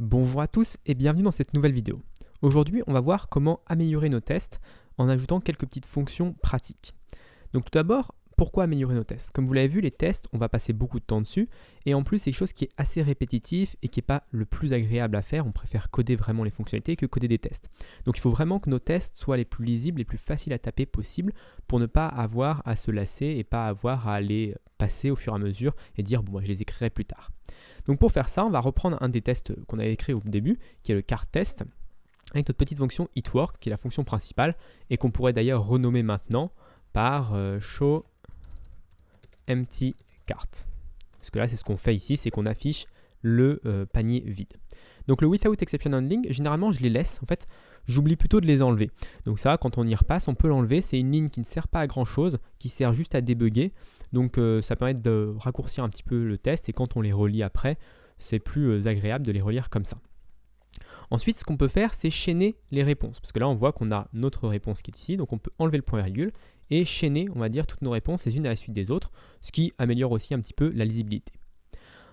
Bonjour à tous et bienvenue dans cette nouvelle vidéo. Aujourd'hui, on va voir comment améliorer nos tests en ajoutant quelques petites fonctions pratiques. Donc tout d'abord, pourquoi améliorer nos tests? Comme vous l'avez vu, les tests, on va passer beaucoup de temps dessus et en plus, c'est quelque chose qui est assez répétitif et qui n'est pas le plus agréable à faire. On préfère coder vraiment les fonctionnalités que coder des tests. Donc il faut vraiment que nos tests soient les plus lisibles, les plus faciles à taper possible pour ne pas avoir à se lasser et pas avoir à les passer au fur et à mesure et dire bon, moi, je les écrirai plus tard. Donc pour faire ça, on va reprendre un des tests qu'on avait écrit au début, qui est le cart test, avec notre petite fonction itWork, qui est la fonction principale, et qu'on pourrait d'ailleurs renommer maintenant par show empty cart. Parce que là, c'est ce qu'on fait ici, c'est qu'on affiche le panier vide. Donc le without exception handling, généralement, je les laisse. En fait, j'oublie plutôt de les enlever. Donc ça, quand on y repasse, on peut l'enlever. C'est une ligne qui ne sert pas à grand-chose, qui sert juste à débugger. Donc ça permet de raccourcir un petit peu le test et quand on les relit après, c'est plus agréable de les relire comme ça. Ensuite, ce qu'on peut faire, c'est chaîner les réponses. Parce que là, on voit qu'on a notre réponse qui est ici. Donc on peut enlever le point virgule et chaîner, on va dire, toutes nos réponses les unes à la suite des autres, ce qui améliore aussi un petit peu la lisibilité.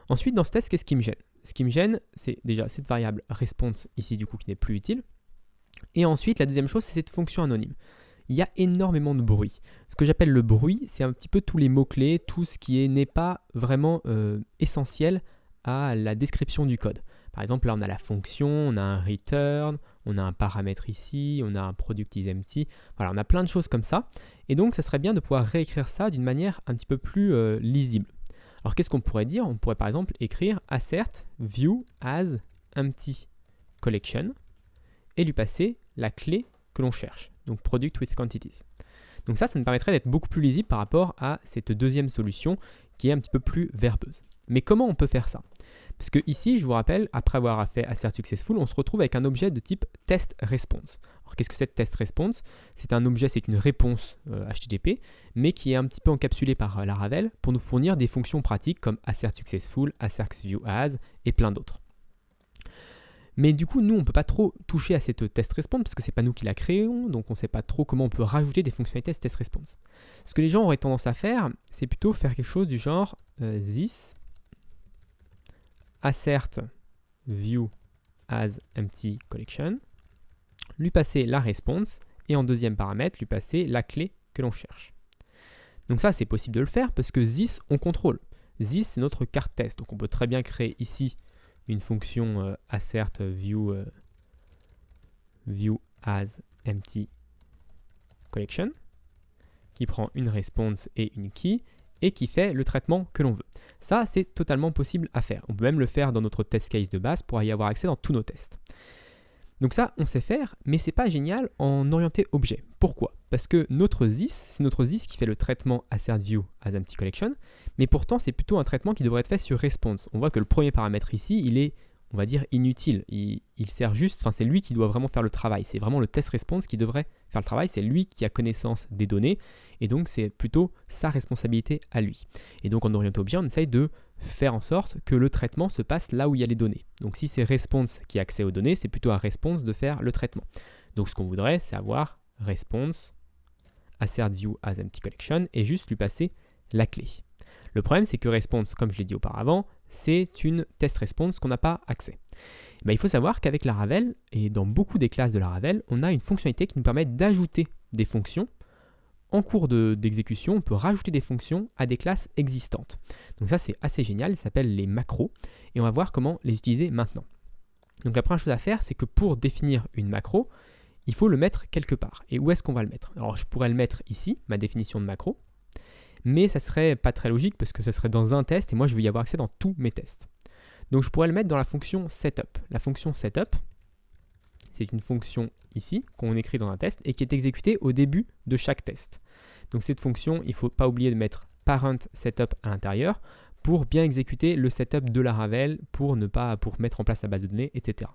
Ensuite, dans ce test, qu'est-ce qui me gêne? Ce qui me gêne, c'est déjà cette variable response ici, du coup, qui n'est plus utile. Et ensuite, la deuxième chose, c'est cette fonction anonyme. Il y a énormément de bruit. Ce que j'appelle le bruit, c'est un petit peu tous les mots-clés, tout ce qui n'est pas vraiment essentiel à la description du code. Par exemple, là, on a la fonction, on a un return, on a un paramètre ici, on a un product is empty. Voilà, on a plein de choses comme ça. Et donc, ça serait bien de pouvoir réécrire ça d'une manière un petit peu plus lisible. Alors, qu'est-ce qu'on pourrait dire? On pourrait par exemple écrire assert view as empty collection et lui passer la clé que l'on cherche, donc product with quantities. Donc ça nous permettrait d'être beaucoup plus lisible par rapport à cette deuxième solution qui est un petit peu plus verbeuse. Mais comment on peut faire ça? Parce que ici, je vous rappelle, après avoir fait assert successful, on se retrouve avec un objet de type test response. Alors qu'est-ce que c'est test response? C'est un objet, c'est une réponse HTTP, mais qui est un petit peu encapsulé par Laravel pour nous fournir des fonctions pratiques comme assert successful, assert view as et plein d'autres. Mais du coup, nous, on ne peut pas trop toucher à cette test response parce que ce n'est pas nous qui la créons, donc on ne sait pas trop comment on peut rajouter des fonctionnalités à cette test response. Ce que les gens auraient tendance à faire, c'est plutôt faire quelque chose du genre this assert view as empty collection, lui passer la response et en deuxième paramètre, lui passer la clé que l'on cherche. Donc ça, c'est possible de le faire parce que this, on contrôle. This, c'est notre cart test, donc on peut très bien créer ici une fonction assert view as empty collection qui prend une response et une key et qui fait le traitement que l'on veut. Ça, c'est totalement possible à faire. On peut même le faire dans notre test case de base pour y avoir accès dans tous nos tests. Donc ça, on sait faire, mais c'est pas génial en orienté objet. Pourquoi? Parce que notre this, c'est notre this qui fait le traitement assert view as empty collection, mais pourtant c'est plutôt un traitement qui devrait être fait sur response. On voit que le premier paramètre ici, il est, on va dire, inutile. Il sert juste, enfin c'est lui qui doit vraiment faire le travail. C'est vraiment le test response qui devrait faire le travail. C'est lui qui a connaissance des données, et donc c'est plutôt sa responsabilité à lui. Et donc en orienté objet, on essaye de faire en sorte que le traitement se passe là où il y a les données. Donc si c'est response qui a accès aux données, c'est plutôt à response de faire le traitement. Donc ce qu'on voudrait, c'est avoir response assert view as empty collection et juste lui passer la clé. Le problème, c'est que response, comme je l'ai dit auparavant, c'est une test response qu'on n'a pas accès. Ben, il faut savoir qu'avec Laravel, et dans beaucoup des classes de Laravel, on a une fonctionnalité qui nous permet d'ajouter des fonctions. En cours d'exécution, on peut rajouter des fonctions à des classes existantes. Donc ça, c'est assez génial, ça s'appelle les macros, et on va voir comment les utiliser maintenant. Donc la première chose à faire, c'est que pour définir une macro, il faut le mettre quelque part. Et où est-ce qu'on va le mettre? Alors je pourrais le mettre ici, ma définition de macro, mais ça serait pas très logique parce que ça serait dans un test, et moi je veux y avoir accès dans tous mes tests. Donc je pourrais le mettre dans la fonction setup. La fonction setup, c'est une fonction ici qu'on écrit dans un test et qui est exécutée au début de chaque test. Donc cette fonction, il ne faut pas oublier de mettre parent setup à l'intérieur pour bien exécuter le setup de Laravel pour mettre en place la base de données, etc.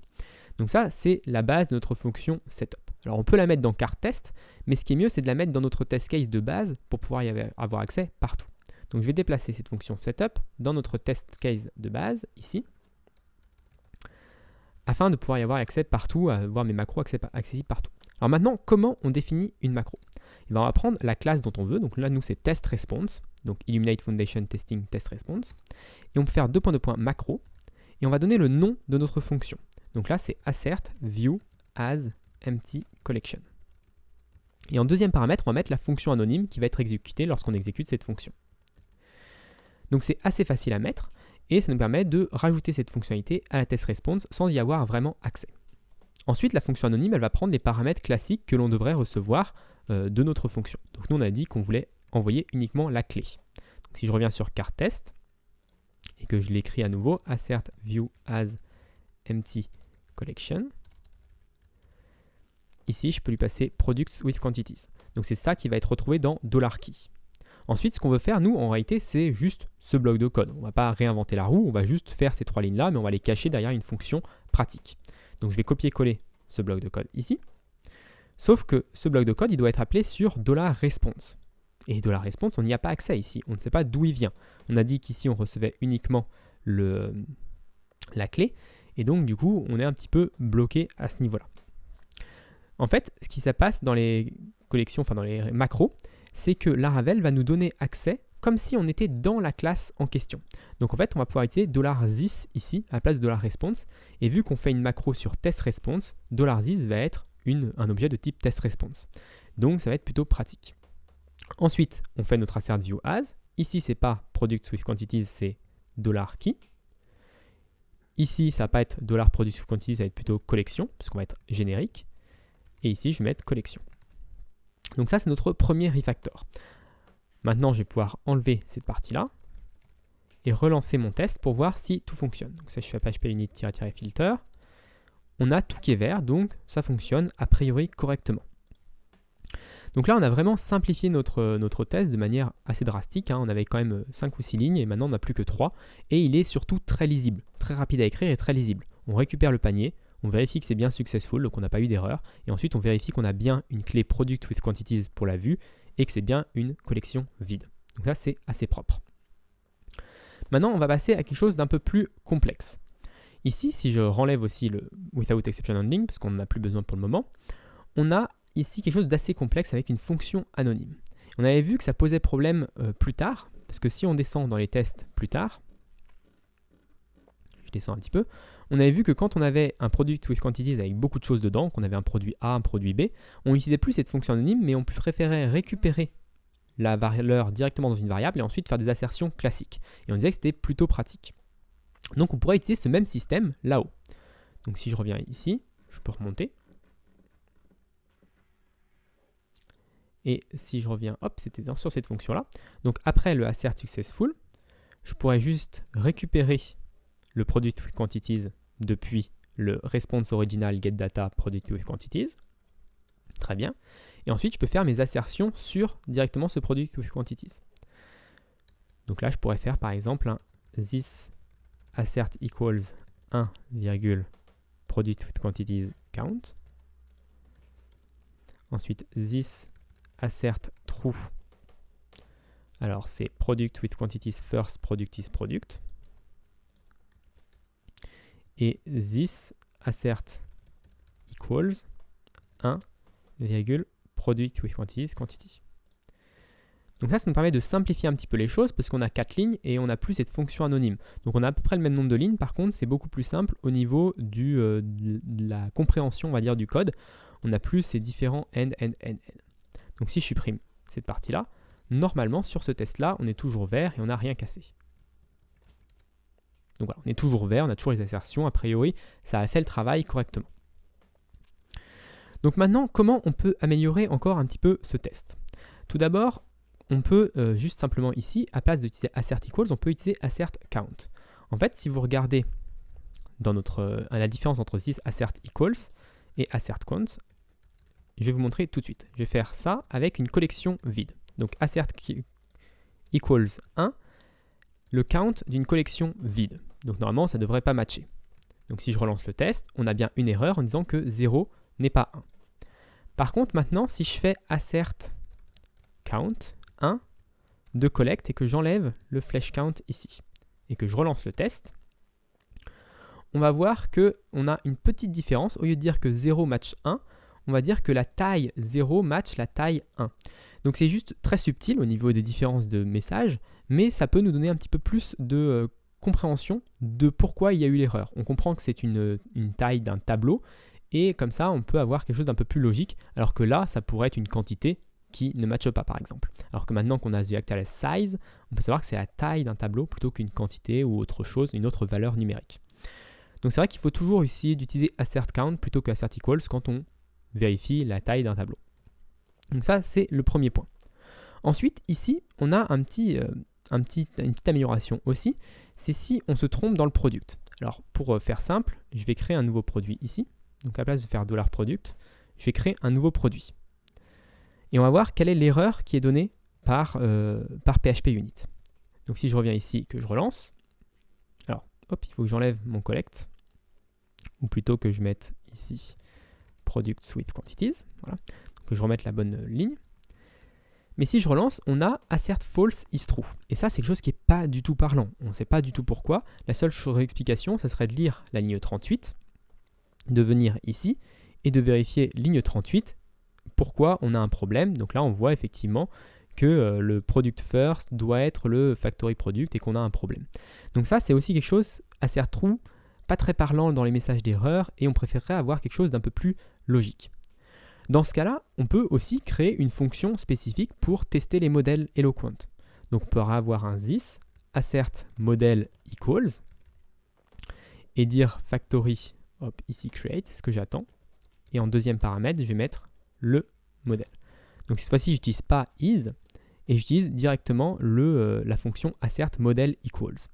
Donc ça, c'est la base de notre fonction setup. Alors on peut la mettre dans cart test, mais ce qui est mieux, c'est de la mettre dans notre test case de base pour pouvoir y avoir accès partout. Donc je vais déplacer cette fonction setup dans notre test case de base, ici, afin de pouvoir y avoir accès partout, avoir mes macros accessibles partout. Alors maintenant, comment on définit une macro? Et bien, on va prendre la classe dont on veut. Donc là, nous, c'est test response, donc Illuminate Foundation Testing Test Response. Et on peut faire macro. et on va donner le nom de notre fonction. Donc là, c'est assert view as empty collection. Et en deuxième paramètre, on va mettre la fonction anonyme qui va être exécutée lorsqu'on exécute cette fonction. Donc c'est assez facile à mettre et ça nous permet de rajouter cette fonctionnalité à la test response sans y avoir vraiment accès. Ensuite, la fonction anonyme, elle va prendre les paramètres classiques que l'on devrait recevoir de notre fonction. Donc nous, on a dit qu'on voulait envoyer uniquement la clé. Donc si je reviens sur carte test et que je l'écris à nouveau, assert view as empty collection. Ici, je peux lui passer products with quantities. Donc c'est ça qui va être retrouvé dans $key. Ensuite, ce qu'on veut faire, nous, en réalité, c'est juste ce bloc de code. On ne va pas réinventer la roue, on va juste faire ces 3 lignes-là, mais on va les cacher derrière une fonction pratique. Donc je vais copier-coller ce bloc de code ici. Sauf que ce bloc de code, il doit être appelé sur $response. Et $response, on n'y a pas accès ici. On ne sait pas d'où il vient. On a dit qu'ici, on recevait uniquement la clé. Et donc, du coup, on est un petit peu bloqué à ce niveau-là. En fait, ce qui se passe dans les collections, enfin dans les macros, c'est que Laravel va nous donner accès comme si on était dans la classe en question. Donc en fait, on va pouvoir utiliser $this ici à la place de $response. Et vu qu'on fait une macro sur test_response, $this va être un objet de type test_response. Donc ça va être plutôt pratique. Ensuite, on fait notre assert view as. Ici, c'est pas product with quantities, c'est $key. Ici, ça va pas être $product with quantities, ça va être plutôt collection, puisqu'on va être générique. Et ici, je vais mettre collection. Donc ça, c'est notre premier refactor. Maintenant, je vais pouvoir enlever cette partie-là et relancer mon test pour voir si tout fonctionne. Donc ça, je fais php init-filter. On a tout qui est vert, donc ça fonctionne a priori correctement. Donc là, on a vraiment simplifié notre test de manière assez drastique. On avait quand même 5 ou 6 lignes et maintenant on n'a plus que 3. Et il est surtout très lisible, très rapide à écrire et très lisible. On récupère le panier, on vérifie que c'est bien successful, donc on n'a pas eu d'erreur. Et ensuite, on vérifie qu'on a bien une clé product with quantities pour la vue et que c'est bien une collection vide. Donc là, c'est assez propre. Maintenant, on va passer à quelque chose d'un peu plus complexe. Ici, si je renlève aussi le without exception handling, parce qu'on n'en a plus besoin pour le moment, on a ici quelque chose d'assez complexe avec une fonction anonyme. On avait vu que ça posait problème plus tard, parce que si on descend dans les tests plus tard, je descends un petit peu, on avait vu que quand on avait un product with quantities avec beaucoup de choses dedans, qu'on avait un produit A, un produit B, on n'utilisait plus cette fonction anonyme, mais on préférait récupérer la valeur directement dans une variable et ensuite faire des assertions classiques. Et on disait que c'était plutôt pratique. Donc on pourrait utiliser ce même système là-haut. Donc si je reviens ici, je peux remonter. Et si je reviens, hop, c'était sur cette fonction-là. Donc après le assert successful, je pourrais juste récupérer le product with quantities depuis le response original getData product with quantities. Très bien. Et ensuite, je peux faire mes assertions sur directement ce product with quantities. Donc là, je pourrais faire par exemple un this assert equals 1, product with quantities count. Ensuite, this assert true. Alors, c'est product with quantities first, product is product. Et this assert equals 1, product with quantities quantity. Donc ça nous permet de simplifier un petit peu les choses parce qu'on a 4 lignes et on n'a plus cette fonction anonyme. Donc on a à peu près le même nombre de lignes, par contre c'est beaucoup plus simple au niveau de la compréhension, on va dire, du code. On n'a plus ces différents end. Donc si je supprime cette partie-là, normalement sur ce test-là, on est toujours vert et on n'a rien cassé. Donc voilà, on est toujours vert, on a toujours les assertions, a priori, ça a fait le travail correctement. Donc maintenant, comment on peut améliorer encore un petit peu ce test? Tout d'abord, on peut juste simplement ici, à place d'utiliser assert equals, on peut utiliser assert count. En fait, si vous regardez dans la différence entre this assert equals et assert count, je vais vous montrer tout de suite. Je vais faire ça avec une collection vide. Donc assert equals 1, le count d'une collection vide. Donc normalement, ça ne devrait pas matcher. Donc si je relance le test, on a bien une erreur en disant que 0 n'est pas 1. Par contre, maintenant, si je fais assert count 1 de collect et que j'enlève le flash count ici et que je relance le test, on va voir qu'on a une petite différence. Au lieu de dire que 0 match 1, on va dire que la taille 0 match la taille 1. Donc c'est juste très subtil au niveau des différences de messages, mais ça peut nous donner un petit peu plus de compréhension de pourquoi il y a eu l'erreur. On comprend que c'est une taille d'un tableau, et comme ça, on peut avoir quelque chose d'un peu plus logique, alors que là, ça pourrait être une quantité qui ne matche pas, par exemple. Alors que maintenant qu'on a the actual size, on peut savoir que c'est la taille d'un tableau plutôt qu'une quantité ou autre chose, une autre valeur numérique. Donc c'est vrai qu'il faut toujours essayer d'utiliser assert count plutôt que assert equals quand on vérifie la taille d'un tableau. Donc ça, c'est le premier point. Ensuite, ici, on a une petite amélioration aussi, c'est si on se trompe dans le product. Alors pour faire simple, je vais créer un nouveau produit ici. Donc à la place de faire $product, je vais créer un nouveau produit. Et on va voir quelle est l'erreur qui est donnée par PHP Unit. Donc si je reviens ici, que je relance, alors hop, il faut que j'enlève mon collect, ou plutôt que je mette ici product with quantities, voilà, que je remette la bonne ligne. Mais si je relance, on a assert false is true. Et ça, c'est quelque chose qui n'est pas du tout parlant. On ne sait pas du tout pourquoi. La seule explication, ça serait de lire la ligne 38, de venir ici et de vérifier ligne 38, pourquoi on a un problème. Donc là, on voit effectivement que le product first doit être le factory product et qu'on a un problème. Donc ça, c'est aussi quelque chose assert true, pas très parlant dans les messages d'erreur, et on préférerait avoir quelque chose d'un peu plus logique. Dans ce cas-là, on peut aussi créer une fonction spécifique pour tester les modèles Eloquent. Donc on pourra avoir un this assert model equals et dire factory, hop, ici create, c'est ce que j'attends. Et en deuxième paramètre, je vais mettre le modèle. Donc cette fois-ci, je n'utilise pas is et j'utilise directement la fonction assert model equals.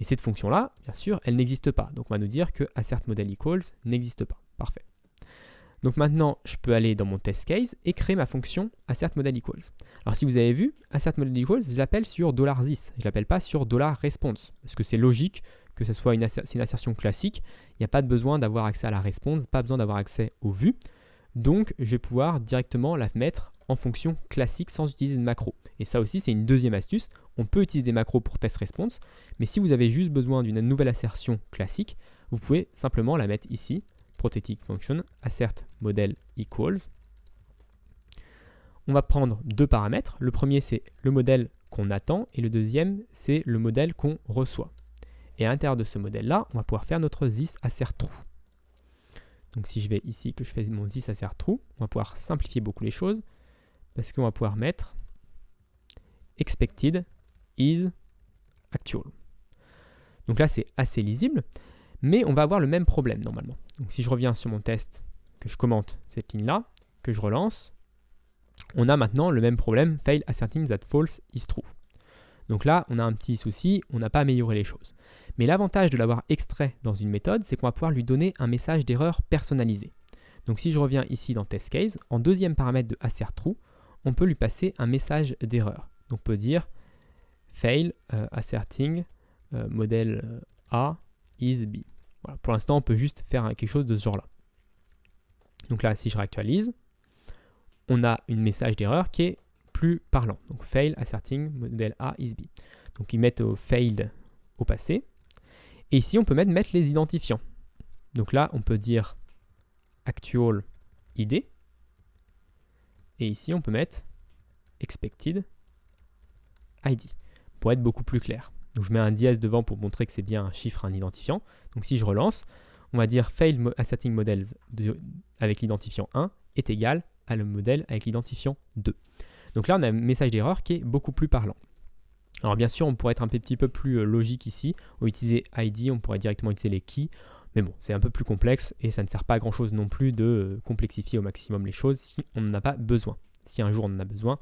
Et cette fonction-là, bien sûr, elle n'existe pas. Donc on va nous dire que assert model equals n'existe pas. Parfait. Donc maintenant, je peux aller dans mon test case et créer ma fonction assert model equals. Alors si vous avez vu, assert model equals, je l'appelle sur $this. Je ne l'appelle pas sur $response. Parce que c'est logique que ce soit une assertion classique. Il n'y a pas de besoin d'avoir accès à la response, pas besoin d'avoir accès aux vues. Donc je vais pouvoir directement la mettre en fonction classique sans utiliser de macro. Et ça aussi, c'est une deuxième astuce. On peut utiliser des macros pour test response, mais si vous avez juste besoin d'une nouvelle assertion classique, vous pouvez simplement la mettre ici. Protective function assert model equals. On va prendre deux paramètres. Le premier, c'est le modèle qu'on attend et le deuxième, c'est le modèle qu'on reçoit. Et à l'intérieur de ce modèle-là, on va pouvoir faire notre this assert true. Donc si je vais ici, que je fais mon this assert true, on va pouvoir simplifier beaucoup les choses parce qu'on va pouvoir mettre expected is actual. Donc là, c'est assez lisible. Mais on va avoir le même problème normalement. Donc si je reviens sur mon test, que je commente cette ligne-là, que je relance, on a maintenant le même problème, fail asserting that false is true. Donc là, on a un petit souci, on n'a pas amélioré les choses. Mais l'avantage de l'avoir extrait dans une méthode, c'est qu'on va pouvoir lui donner un message d'erreur personnalisé. Donc si je reviens ici dans test case, en deuxième paramètre de assert true, on peut lui passer un message d'erreur. Donc on peut dire fail asserting model A is B. Voilà, pour l'instant, on peut juste faire quelque chose de ce genre-là. Donc là, si je réactualise, on a un message d'erreur qui est plus parlant. Donc fail asserting model A is B. Donc ils mettent failed au passé. Et ici, on peut mettre les identifiants. Donc là, on peut dire actual ID. Et ici, on peut mettre expected ID pour être beaucoup plus clair. Donc je mets un dièse devant pour montrer que c'est bien un chiffre, un identifiant. Donc si je relance, on va dire fail asserting models avec l'identifiant 1 est égal à le modèle avec l'identifiant 2. Donc là, on a un message d'erreur qui est beaucoup plus parlant. Alors bien sûr, on pourrait être un petit peu plus logique ici. On va utiliser ID, on pourrait directement utiliser les keys. Mais bon, c'est un peu plus complexe et ça ne sert pas à grand chose non plus de complexifier au maximum les choses si on n'en a pas besoin. Si un jour on en a besoin,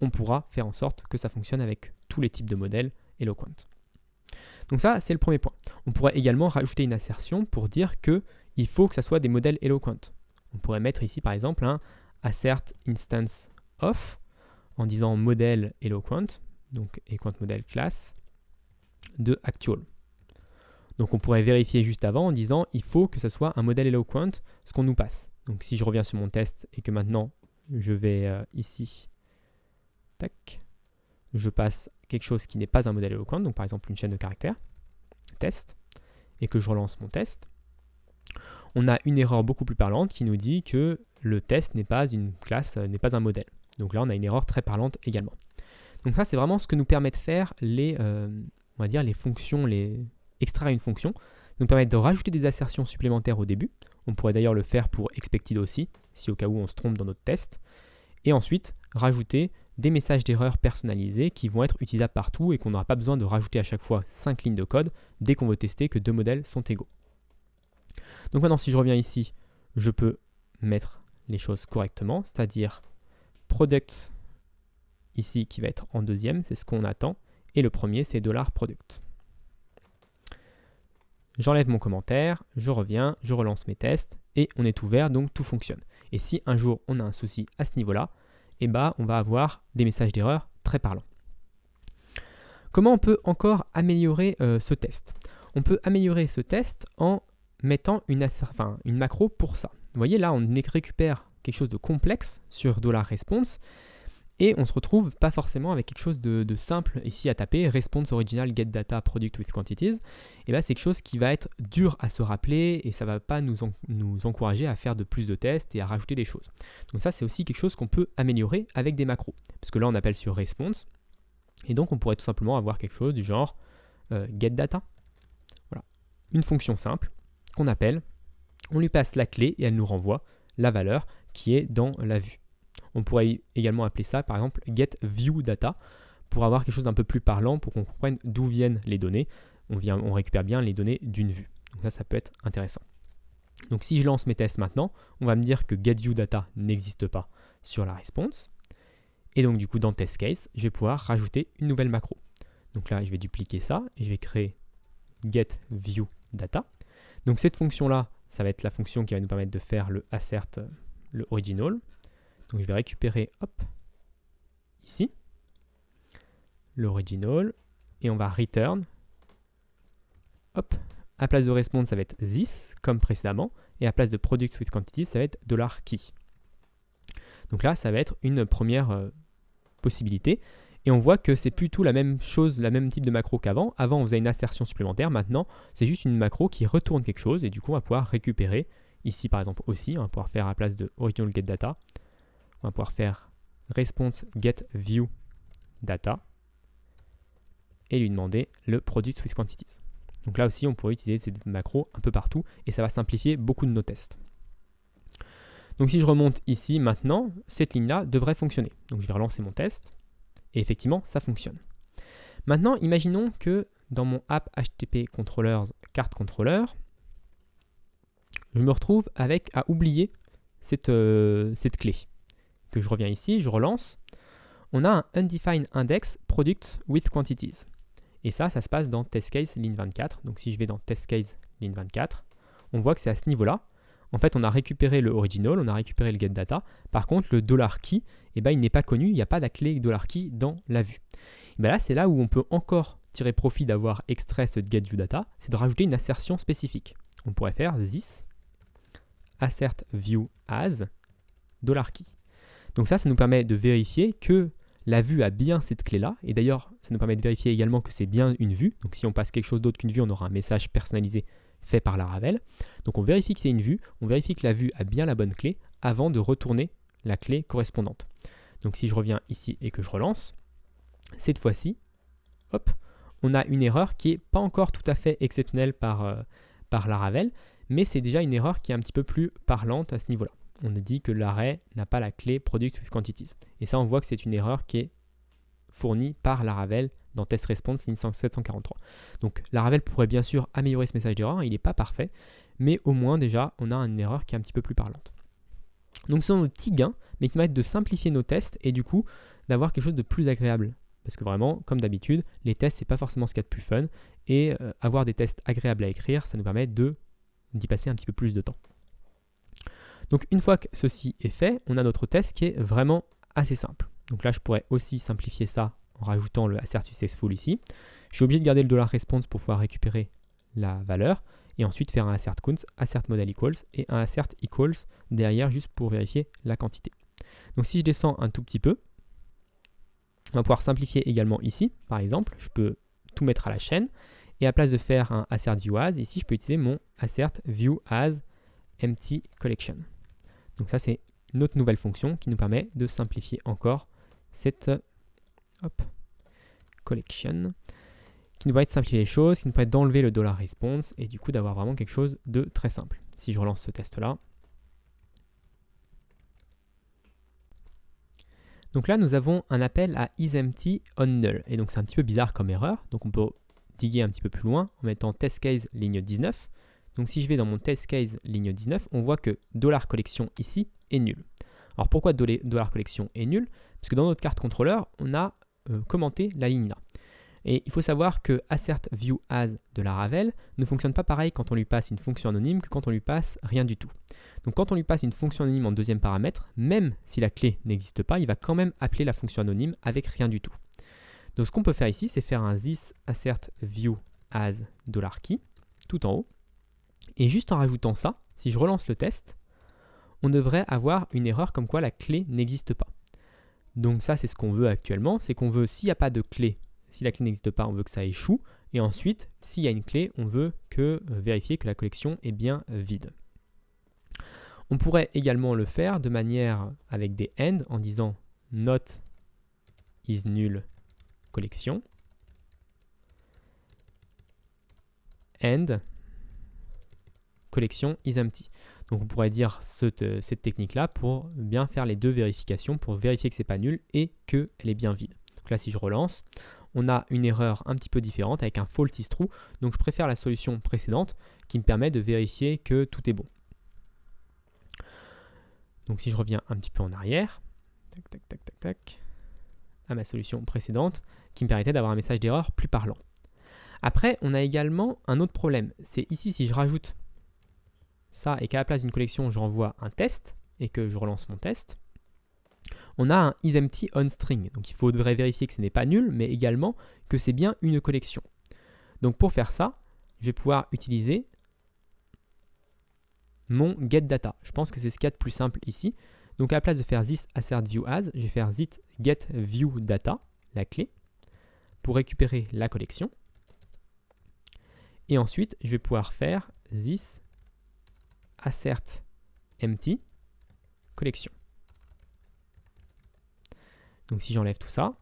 on pourra faire en sorte que ça fonctionne avec tous les types de modèles Eloquent. Donc ça, c'est le premier point. On pourrait également rajouter une assertion pour dire qu'il faut que ça soit des modèles Eloquent. On pourrait mettre ici par exemple un assert instance of en disant modèle Eloquent, donc Eloquent model class de actual. Donc on pourrait vérifier juste avant en disant il faut que ça soit un modèle Eloquent ce qu'on nous passe. Donc si je reviens sur mon test et que maintenant je vais ici, tac, je passe quelque chose qui n'est pas un modèle Eloquent, donc par exemple une chaîne de caractères, test, et que je relance mon test, on a une erreur beaucoup plus parlante qui nous dit que le test n'est pas une classe, n'est pas un modèle. Donc là, on a une erreur très parlante également. Donc ça, c'est vraiment ce que nous permet de faire les on va dire, les fonctions, extraire une fonction, nous permettre de rajouter des assertions supplémentaires au début. On pourrait d'ailleurs le faire pour expected aussi, si au cas où on se trompe dans notre test. Et ensuite, rajouter des messages d'erreur personnalisés qui vont être utilisables partout et qu'on n'aura pas besoin de rajouter à chaque fois 5 lignes de code dès qu'on veut tester que deux modèles sont égaux. Donc maintenant, si je reviens ici, je peux mettre les choses correctement, c'est-à-dire product ici qui va être en deuxième, c'est ce qu'on attend, et le premier c'est $product. J'enlève mon commentaire, je reviens, je relance mes tests, et on est tout vert, donc tout fonctionne. Et si un jour on a un souci à ce niveau-là, eh ben, on va avoir des messages d'erreur très parlants. Comment on peut encore améliorer ce test? On peut améliorer ce test en mettant une macro pour ça. Vous voyez là, on récupère quelque chose de complexe sur $response, et on se retrouve pas forcément avec quelque chose de simple ici à taper, response original get data product with quantities. Et là, c'est quelque chose qui va être dur à se rappeler et ça va pas nous encourager à faire de plus de tests et à rajouter des choses. Donc ça, c'est aussi quelque chose qu'on peut améliorer avec des macros. Parce que là, on appelle sur response. Et donc, on pourrait tout simplement avoir quelque chose du genre get data. Voilà. Une fonction simple qu'on appelle, on lui passe la clé et elle nous renvoie la valeur qui est dans la vue. On pourrait également appeler ça, par exemple, getViewData, pour avoir quelque chose d'un peu plus parlant, pour qu'on comprenne d'où viennent les données. On récupère bien les données d'une vue. Donc ça peut être intéressant. Donc si je lance mes tests maintenant, on va me dire que getViewData n'existe pas sur la response. Et donc du coup, dans test case, je vais pouvoir rajouter une nouvelle macro. Donc là, je vais dupliquer ça et je vais créer getViewData. Donc cette fonction-là, ça va être la fonction qui va nous permettre de faire le assert, le original. Donc je vais récupérer, hop, ici, l'original, et on va return, hop, à place de response, ça va être this, comme précédemment, et à place de product with quantity, ça va être $key. Donc là, ça va être une première possibilité, et on voit que c'est plutôt la même chose, la même type de macro qu'avant. Avant, on faisait une assertion supplémentaire, maintenant, c'est juste une macro qui retourne quelque chose, et du coup, on va pouvoir récupérer, ici par exemple aussi, on va pouvoir faire à la place de original get data, on va pouvoir faire response get view data et lui demander le product with quantities. Donc là aussi, on pourrait utiliser ces macros un peu partout et ça va simplifier beaucoup de nos tests. Donc si je remonte ici maintenant, cette ligne-là devrait fonctionner. Donc je vais relancer mon test et effectivement, ça fonctionne. Maintenant, imaginons que dans mon app HTTP controllers card controller, je me retrouve à oublier cette clé. Que je reviens ici, je relance, on a un undefined index product with quantities. Et ça se passe dans test case ligne 24. Donc si je vais dans test case ligne 24, on voit que c'est à ce niveau-là. En fait, on a récupéré le original, on a récupéré le get data. Par contre, le $key, eh ben, il n'est pas connu, il n'y a pas la clé $key dans la vue. Et ben là, c'est là où on peut encore tirer profit d'avoir extrait ce getViewData, c'est de rajouter une assertion spécifique. On pourrait faire this assert view as $key. Donc ça nous permet de vérifier que la vue a bien cette clé-là. Et d'ailleurs, ça nous permet de vérifier également que c'est bien une vue. Donc si on passe quelque chose d'autre qu'une vue, on aura un message personnalisé fait par Laravel. Donc on vérifie que c'est une vue, on vérifie que la vue a bien la bonne clé avant de retourner la clé correspondante. Donc si je reviens ici et que je relance, cette fois-ci, hop, on a une erreur qui n'est pas encore tout à fait exceptionnelle par Laravel, mais c'est déjà une erreur qui est un petit peu plus parlante à ce niveau-là. On a dit que l'arrêt n'a pas la clé product with quantities. Et ça, on voit que c'est une erreur qui est fournie par Laravel dans test response ligne 743. Donc Laravel pourrait bien sûr améliorer ce message d'erreur, il n'est pas parfait, mais au moins déjà, on a une erreur qui est un petit peu plus parlante. Donc ce sont nos petits gains, mais qui permettent de simplifier nos tests et du coup d'avoir quelque chose de plus agréable. Parce que vraiment, comme d'habitude, les tests, c'est pas forcément ce qu'il y a de plus fun. Et avoir des tests agréables à écrire, ça nous permet d'y passer un petit peu plus de temps. Donc une fois que ceci est fait, on a notre test qui est vraiment assez simple. Donc là, je pourrais aussi simplifier ça en rajoutant le assert successful ici. Je suis obligé de garder le $response pour pouvoir récupérer la valeur et ensuite faire un assert counts, assert model equals et un assert equals derrière juste pour vérifier la quantité. Donc si je descends un tout petit peu, on va pouvoir simplifier également ici. Par exemple, je peux tout mettre à la chaîne et à la place de faire un assert view as, ici je peux utiliser mon assert view as empty collection. Donc ça, c'est notre nouvelle fonction qui nous permet de simplifier encore cette collection. qui nous permet de simplifier les choses, qui nous permet d'enlever le $response et du coup d'avoir vraiment quelque chose de très simple. Si je relance ce test-là. Donc là, nous avons un appel à isEmpty onNull. Et donc c'est un petit peu bizarre comme erreur. Donc on peut diguer un petit peu plus loin en mettant test case ligne 19. Donc si je vais dans mon test case ligne 19, on voit que $collection ici est nul. Alors pourquoi $collection est nul? Parce que dans notre carte contrôleur, on a commenté la ligne là. Et il faut savoir que assertViewAs de Laravel ne fonctionne pas pareil quand on lui passe une fonction anonyme que quand on lui passe rien du tout. Donc quand on lui passe une fonction anonyme en deuxième paramètre, même si la clé n'existe pas, il va quand même appeler la fonction anonyme avec rien du tout. Donc ce qu'on peut faire ici, c'est faire un this assertViewAs $key tout en haut. Et juste en rajoutant ça, si je relance le test, on devrait avoir une erreur comme quoi la clé n'existe pas. Donc ça, c'est ce qu'on veut actuellement, c'est qu'on veut, s'il n'y a pas de clé, si la clé n'existe pas, on veut que ça échoue. Et ensuite, s'il y a une clé, on veut vérifier que la collection est bien vide. On pourrait également le faire de manière avec des end en disant not is null collection and collection is empty. Donc on pourrait dire cette technique-là pour bien faire les deux vérifications, pour vérifier que c'est pas nul et qu'elle est bien vide. Donc là, si je relance, on a une erreur un petit peu différente avec un false is true. Donc je préfère la solution précédente qui me permet de vérifier que tout est bon. Donc si je reviens un petit peu en arrière, à ma solution précédente, qui me permettait d'avoir un message d'erreur plus parlant. Après, on a également un autre problème. C'est ici, si je rajoute ça et qu'à la place d'une collection, je renvoie un test et que je relance mon test, on a un isEmpty onString. Donc il faudrait vérifier que ce n'est pas nul, mais également que c'est bien une collection. Donc pour faire ça, je vais pouvoir utiliser mon getData. Je pense que c'est ce qu'il y a de plus simple ici. Donc à la place de faire this assertViewAs, je vais faire this getViewData, la clé, pour récupérer la collection. Et ensuite, je vais pouvoir faire this assertEmpty collection. Donc si j'enlève tout ça,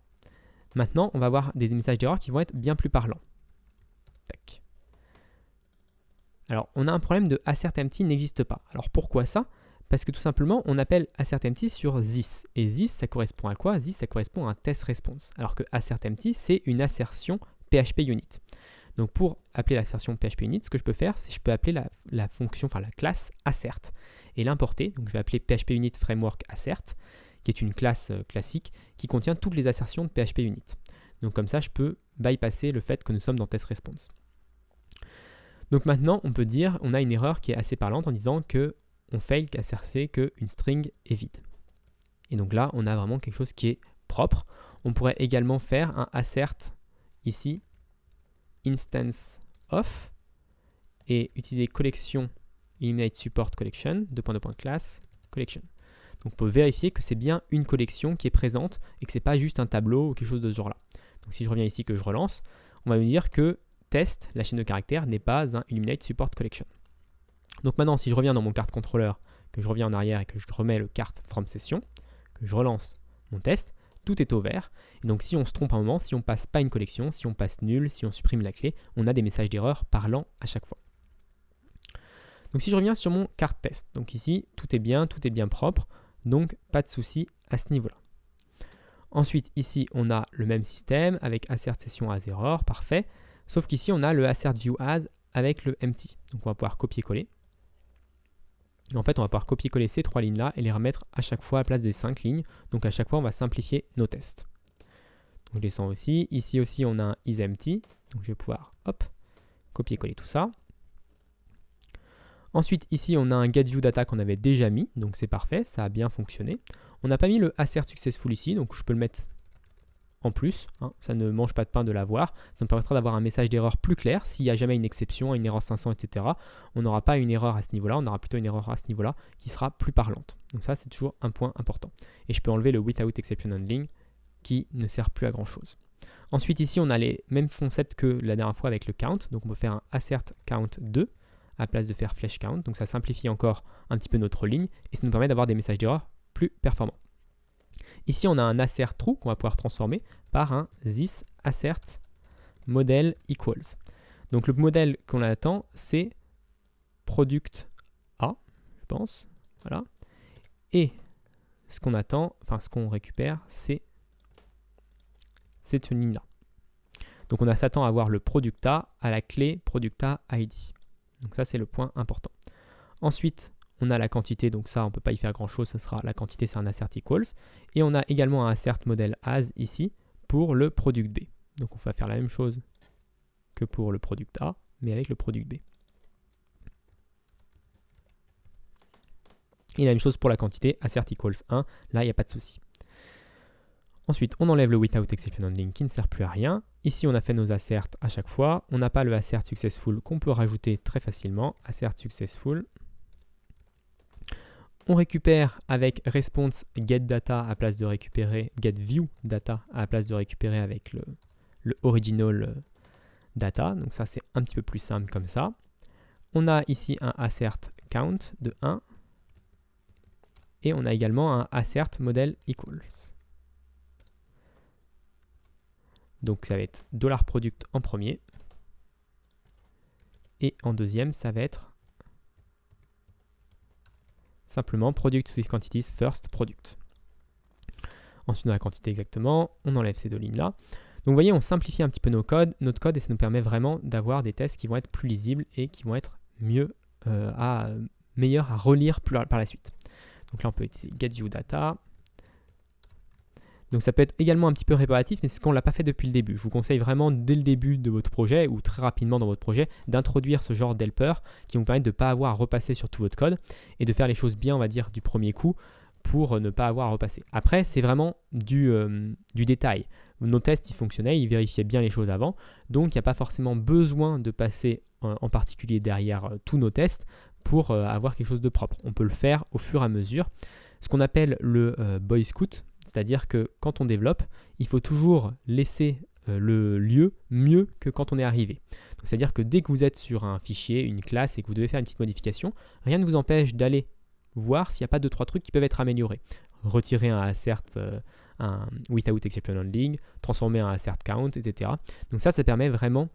maintenant on va avoir des messages d'erreur qui vont être bien plus parlants. Tac. Alors on a un problème de assertEmpty n'existe pas. Alors pourquoi ça? Parce que tout simplement on appelle assertEmpty sur this. Et this ça correspond à quoi? This ça correspond à un test response. Alors que assertEmpty c'est une assertion PHP unit. Donc pour appeler l'assertion PHP unit, ce que je peux faire, c'est que je peux appeler la fonction, enfin la classe assert et l'importer. Donc je vais appeler PHP unit framework assert, qui est une classe classique qui contient toutes les assertions de PHP unit. Donc comme ça, je peux bypasser le fait que nous sommes dans test response. Donc maintenant, on peut dire, on a une erreur qui est assez parlante en disant que on fail qu'assercer qu'une string est vide. Et donc là, on a vraiment quelque chose qui est propre. On pourrait également faire un assert ici instance of et utiliser collection eliminate support collection, class collection. Donc on peut vérifier que c'est bien une collection qui est présente et que c'est pas juste un tableau ou quelque chose de ce genre-là. Donc si je reviens ici que je relance, on va me dire que test, la chaîne de caractères, n'est pas un eliminate support collection. Donc maintenant, si je reviens dans mon carte contrôleur, que je reviens en arrière et que je remets le carte from session, que je relance mon test, tout est au vert. Et donc si on se trompe un moment, si on passe pas une collection, si on passe nul, si on supprime la clé, on a des messages d'erreur parlant à chaque fois. Donc si je reviens sur mon carte test, donc ici tout est bien propre, donc pas de souci à ce niveau-là. Ensuite ici on a le même système avec assert session as error, parfait, sauf qu'ici on a le assert view as avec le empty. Donc on va pouvoir copier-coller. En fait, on va pouvoir copier-coller ces trois lignes-là et les remettre à chaque fois à la place des 5 lignes. Donc à chaque fois, on va simplifier nos tests. Donc je descends aussi. Ici aussi, on a un isEmpty. Donc je vais pouvoir, hop, copier-coller tout ça. Ensuite, ici, on a un getViewData qu'on avait déjà mis. Donc c'est parfait, ça a bien fonctionné. On n'a pas mis le assert successful ici, donc je peux le mettre en plus, hein, ça ne mange pas de pain de l'avoir. Ça me permettra d'avoir un message d'erreur plus clair. S'il y a jamais une exception, une erreur 500, etc., on n'aura pas une erreur à ce niveau-là, on aura plutôt une erreur à ce niveau-là qui sera plus parlante. Donc ça, c'est toujours un point important. Et je peux enlever le without exception handling qui ne sert plus à grand-chose. Ensuite, ici, on a les mêmes concepts que la dernière fois avec le count. Donc on peut faire un assert count 2 à la place de faire flash count. Donc ça simplifie encore un petit peu notre ligne et ça nous permet d'avoir des messages d'erreur plus performants. Ici, on a un assert true qu'on va pouvoir transformer par un this assert model equals. Donc le modèle qu'on attend, c'est product A, je pense. Voilà. Et ce qu'on attend, enfin ce qu'on récupère, c'est cette ligne-là. Donc on s'attend à avoir le product A à la clé product A ID. Donc ça c'est le point important. Ensuite, on a la quantité, donc ça on ne peut pas y faire grand chose, ça sera la quantité, c'est un assert equals. Et on a également un assert model as ici pour le product B. Donc on va faire la même chose que pour le product A, mais avec le product B. Et la même chose pour la quantité, assert equals 1, là il n'y a pas de souci. Ensuite, on enlève le without exception handling qui ne sert plus à rien. Ici, on a fait nos asserts à chaque fois. On n'a pas le assert successful qu'on peut rajouter très facilement. Assert successful. On récupère avec response get data à place de récupérer get view data à la place de récupérer avec le original data. Donc ça, c'est un petit peu plus simple comme ça. On a ici un assert count de 1. Et on a également un assert model equals. Donc ça va être $product en premier. Et en deuxième, ça va être simplement product with quantities first product. Ensuite, on a la quantité exactement. On enlève ces deux lignes-là. Donc vous voyez, on simplifie un petit peu notre code et ça nous permet vraiment d'avoir des tests qui vont être plus lisibles et qui vont être meilleurs à relire par la suite. Donc là, on peut utiliser getViewData. Donc ça peut être également un petit peu réparatif, mais c'est ce qu'on ne l'a pas fait depuis le début. Je vous conseille vraiment dès le début de votre projet ou très rapidement dans votre projet d'introduire ce genre d'helper qui vous permettent de ne pas avoir à repasser sur tout votre code et de faire les choses bien, on va dire, du premier coup pour ne pas avoir à repasser. Après, c'est vraiment du détail. Nos tests, ils fonctionnaient, ils vérifiaient bien les choses avant, donc il n'y a pas forcément besoin de passer en particulier derrière tous nos tests pour avoir quelque chose de propre. On peut le faire au fur et à mesure. Ce qu'on appelle le Boy Scout, c'est-à-dire que quand on développe, il faut toujours laisser le lieu mieux que quand on est arrivé. C'est-à-dire que dès que vous êtes sur un fichier, une classe et que vous devez faire une petite modification, rien ne vous empêche d'aller voir s'il n'y a pas 2-3 trucs qui peuvent être améliorés. Retirer un assert, un without exception handling, transformer un assert count, etc. Donc ça permet vraiment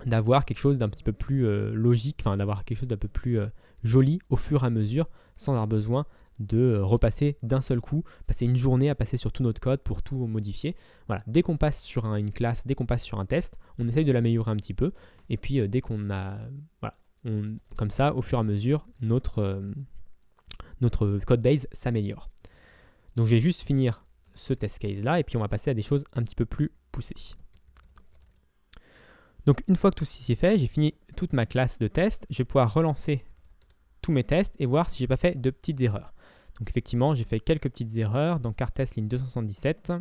d'avoir quelque chose d'un petit peu plus logique, enfin d'avoir quelque chose d'un peu plus joli au fur et à mesure, sans avoir besoin de repasser d'un seul coup, passer une journée à passer sur tout notre code pour tout modifier. Voilà, dès qu'on passe sur une classe, dès qu'on passe sur un test, on essaye de l'améliorer un petit peu, et puis dès qu'on a, voilà, comme ça, au fur et à mesure, notre code base s'améliore. Donc je vais juste finir ce test case là, et puis on va passer à des choses un petit peu plus poussées. Donc une fois que tout ceci est fait, j'ai fini toute ma classe de test, je vais pouvoir relancer tous mes tests et voir si j'ai pas fait de petites erreurs. Donc effectivement, j'ai fait quelques petites erreurs dans CarTest ligne 277.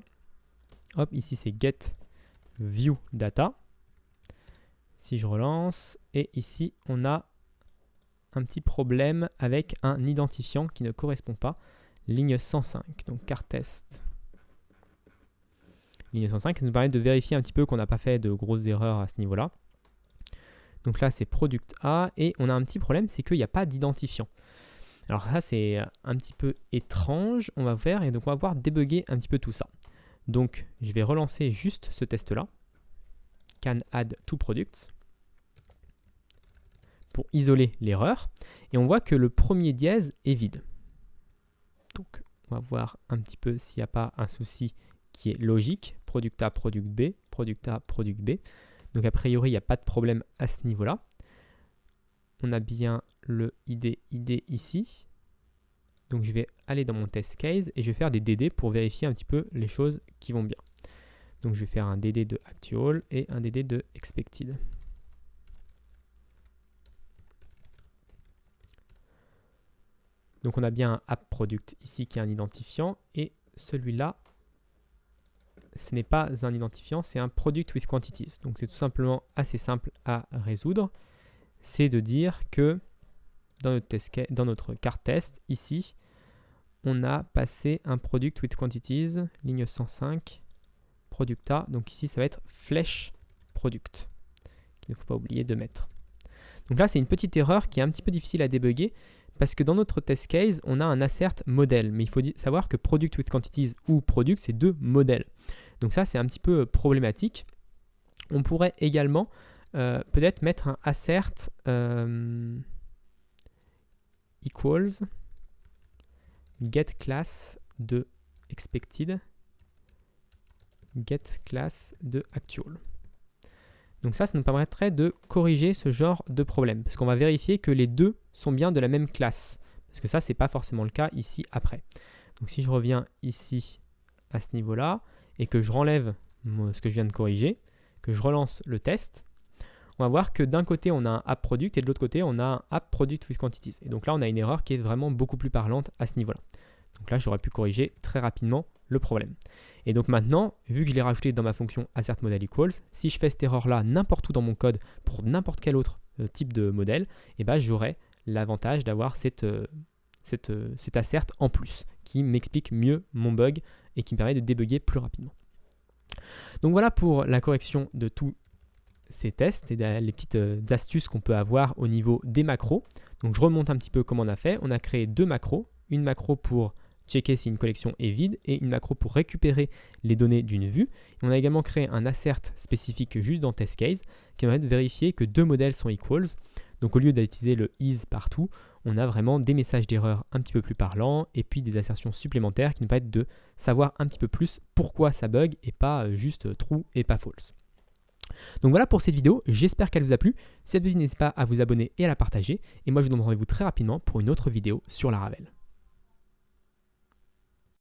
Hop, ici c'est getViewData. Si je relance, et ici on a un petit problème avec un identifiant qui ne correspond pas. Ligne 105, donc CarTest. Ligne 105, ça nous permet de vérifier un petit peu qu'on n'a pas fait de grosses erreurs à ce niveau-là. Donc là, c'est Product A, et on a un petit problème, c'est qu'il n'y a pas d'identifiant. Alors ça, c'est un petit peu étrange, on va faire, et donc on va pouvoir débugger un petit peu tout ça. Donc, je vais relancer juste ce test-là, can add to products, pour isoler l'erreur, et on voit que le premier dièse est vide. Donc, on va voir un petit peu s'il n'y a pas un souci qui est logique, product A, product B, product A, product B. Donc a priori, il n'y a pas de problème à ce niveau-là. On a bien le ID ici. Donc je vais aller dans mon test case et je vais faire des DD pour vérifier un petit peu les choses qui vont bien. Donc je vais faire un DD de actual et un DD de expected. Donc on a bien un app product ici qui est un identifiant, et celui-là, ce n'est pas un identifiant, c'est un product with quantities. Donc c'est tout simplement assez simple à résoudre. C'est de dire que dans notre carte test, ici, on a passé un product with quantities, ligne 105, product A. Donc ici, ça va être flèche product, qu'il ne faut pas oublier de mettre. Donc là, c'est une petite erreur qui est un petit peu difficile à débugger, parce que dans notre test case, on a un assert modèle. Mais il faut savoir que product with quantities ou product, c'est deux modèles. Donc ça, c'est un petit peu problématique. On pourrait également peut-être mettre un assert equals get class de expected, get class de actual. Donc ça nous permettrait de corriger ce genre de problème, parce qu'on va vérifier que les deux sont bien de la même classe, parce que ça, c'est pas forcément le cas ici après. Donc si je reviens ici à ce niveau-là, et que je renlève ce que je viens de corriger, que je relance le test, on va voir que d'un côté, on a un app product, et de l'autre côté, on a un app product with quantities. Et donc là, on a une erreur qui est vraiment beaucoup plus parlante à ce niveau-là. Donc là, j'aurais pu corriger très rapidement le problème. Et donc maintenant, vu que je l'ai rajouté dans ma fonction assertModel_equals, si je fais cette erreur-là n'importe où dans mon code pour n'importe quel autre type de modèle, et ben, j'aurai l'avantage d'avoir cet assert en plus qui m'explique mieux mon bug et qui me permet de débugger plus rapidement. Donc voilà pour la correction de tous ces tests et les petites astuces qu'on peut avoir au niveau des macros. Donc je remonte un petit peu comment on a fait. On a créé deux macros, une macro pour checker si une collection est vide et une macro pour récupérer les données d'une vue. Et on a également créé un assert spécifique juste dans test case qui permet de vérifier que deux modèles sont equals. Donc au lieu d'utiliser le is partout, on a vraiment des messages d'erreur un petit peu plus parlants et puis des assertions supplémentaires qui nous permettent de savoir un petit peu plus pourquoi ça bug et pas juste true et pas false. Donc voilà pour cette vidéo, j'espère qu'elle vous a plu. Si elle vous a plu, n'hésitez pas à vous abonner et à la partager. Et moi je vous donne rendez-vous très rapidement pour une autre vidéo sur Laravel.